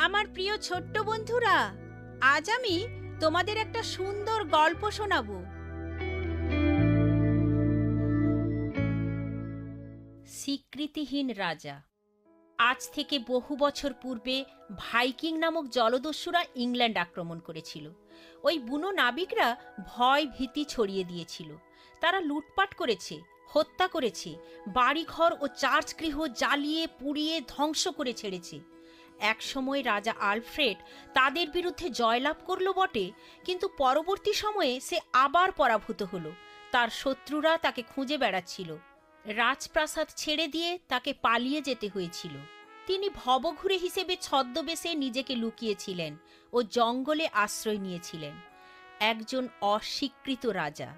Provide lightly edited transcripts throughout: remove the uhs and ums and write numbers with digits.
আমার প্রিয় ছোট্ট বন্ধুরা, আজ আমি তোমাদের একটা সুন্দর গল্প শোনাবো। স্বীকৃতিহীন রাজা। আজ থেকে বহু বছর পূর্বে ভাইকিং নামক জলদস্যুরা ইংল্যান্ড আক্রমণ করেছিল। ওই বুনো নাবিকরা ভয় ভীতি ছড়িয়ে দিয়েছিল। তারা লুটপাট করেছে, হত্যা করেছে, বাড়িঘর ও চার্চ গৃহ জ্বালিয়ে পুড়িয়ে ধ্বংস করে ছেড়েছে। একসময় রাজা আলফ্রেড তাদের বিরুদ্ধে জয়লাভ করল বটে, কিন্তু পরবর্তী সময়ে সে আবার পরাভূত হলো। তার শত্রুরা তাকে খুঁজে বেড়াচ্ছিল। রাজপ্রাসাদ ছেড়ে দিয়ে তাকে পালিয়ে যেতে হয়েছিল। তিনি ভবঘুরে হিসেবে ছদ্মবেশে নিজেকে লুকিয়েছিলেন ও জঙ্গলে আশ্রয় নিয়েছিলেন। একজন অস্বীকৃত রাজা।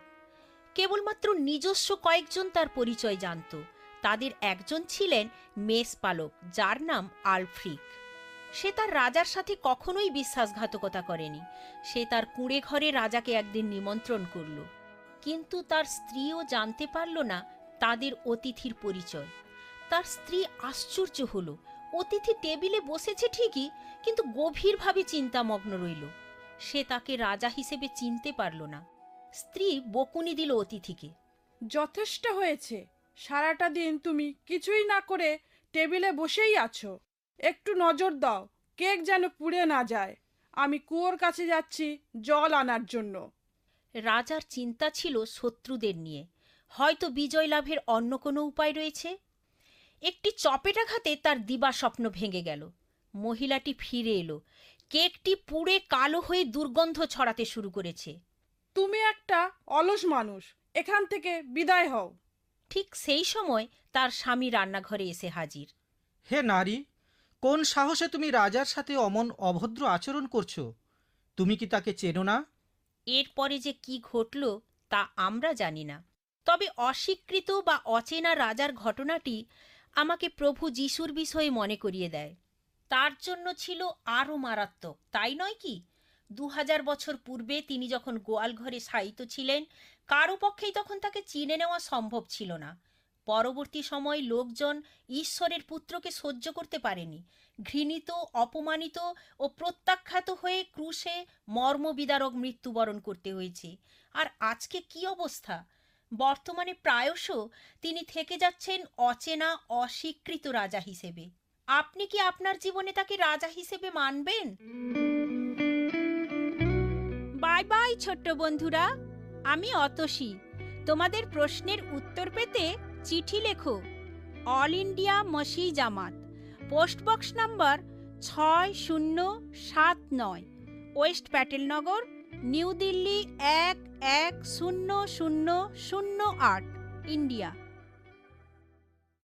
কেবলমাত্র নিজস্ব কয়েকজন তার পরিচয় জানত। তাদের একজন ছিলেন মেষপালক, যার নাম আলফ্রিক। সে তার রাজার সাথে কখনোই বিশ্বাসঘাতকতা করেনি। সে তার কুঁড়ে ঘরে রাজাকে একদিন নিমন্ত্রণ করল, কিন্তু তার স্ত্রীও জানতে পারল না তাদের অতিথির পরিচয়। তার স্ত্রী আশ্চর্য হল। অতিথি টেবিলে বসেছে ঠিকই, কিন্তু গভীরভাবে চিন্তামগ্ন রইল। সে তাকে রাজা হিসেবে চিনতে পারল না। স্ত্রী বকুনি দিল অতিথিকে। যথেষ্ট হয়েছে, সারাটা দিন তুমি কিছুই না করে টেবিলে বসেই আছো। একটু নজর দাও, কেক যেন পুড়ে না যায়। আমি কুয়োর কাছে যাচ্ছি জল আনার জন্য। রাজার চিন্তা ছিল শত্রুদের নিয়ে। হয়তো বিজয় লাভের অন্য কোনো উপায় রয়েছে। একটি চপেটাঘাতে তার দিবা স্বপ্ন ভেঙে গেল। মহিলাটি ফিরে এলো। কেকটি পুড়ে কালো হয়ে দুর্গন্ধ ছড়াতে শুরু করেছে। তুমি একটা অলস মানুষ, এখান থেকে বিদায় হও। ঠিক সেই সময় তার স্বামী রান্নাঘরে এসে হাজির। হে নারী, কোন সাহসে তুমি রাজার সাথে অমন অভদ্র আচরণ করছো? তুমি কি তাকে চেনো না? এরপরে যে কি ঘটল তা আমরা জানি না। তবে অস্বীকৃত বা অচেনা রাজার ঘটনাটি আমাকে প্রভু যিশুর বিষয়ে মনে করিয়ে দেয়। তার জন্য ছিল আরও মারাত্মক, তাই নয় কি? 2000 বছর পূর্বে তিনি যখন গোয়াল ঘরে শায়িত ছিলেন, কারো পক্ষেই তখন তাকে চিনে নেওয়া সম্ভব ছিল না। পরবর্তী সময় লোকজন ঈশ্বরের পুত্রকে সহ্য করতে পারেনি। ঘৃণিত, অপমানিত ও প্রত্যাখ্যাত হয়ে ক্রুশে মর্মবিদারক মৃত্যুবরণ করতে হয়েছে। আর আজকে কি অবস্থা? বর্তমানে প্রায়শ তিনি থেকে যাচ্ছেন অচেনা, অস্বীকৃত রাজা হিসেবে। আপনি কি আপনার জীবনে তাকে রাজা হিসেবে মানবেন? বাই বাই ছোট্ট বন্ধুরা, আমি অতসী। তোমাদের প্রশ্নের উত্তর পেতে চিঠি লেখো। অল ইন্ডিয়া মসি জামাত, post box number 6079, west Patelnagar, new Delhi 110008, India.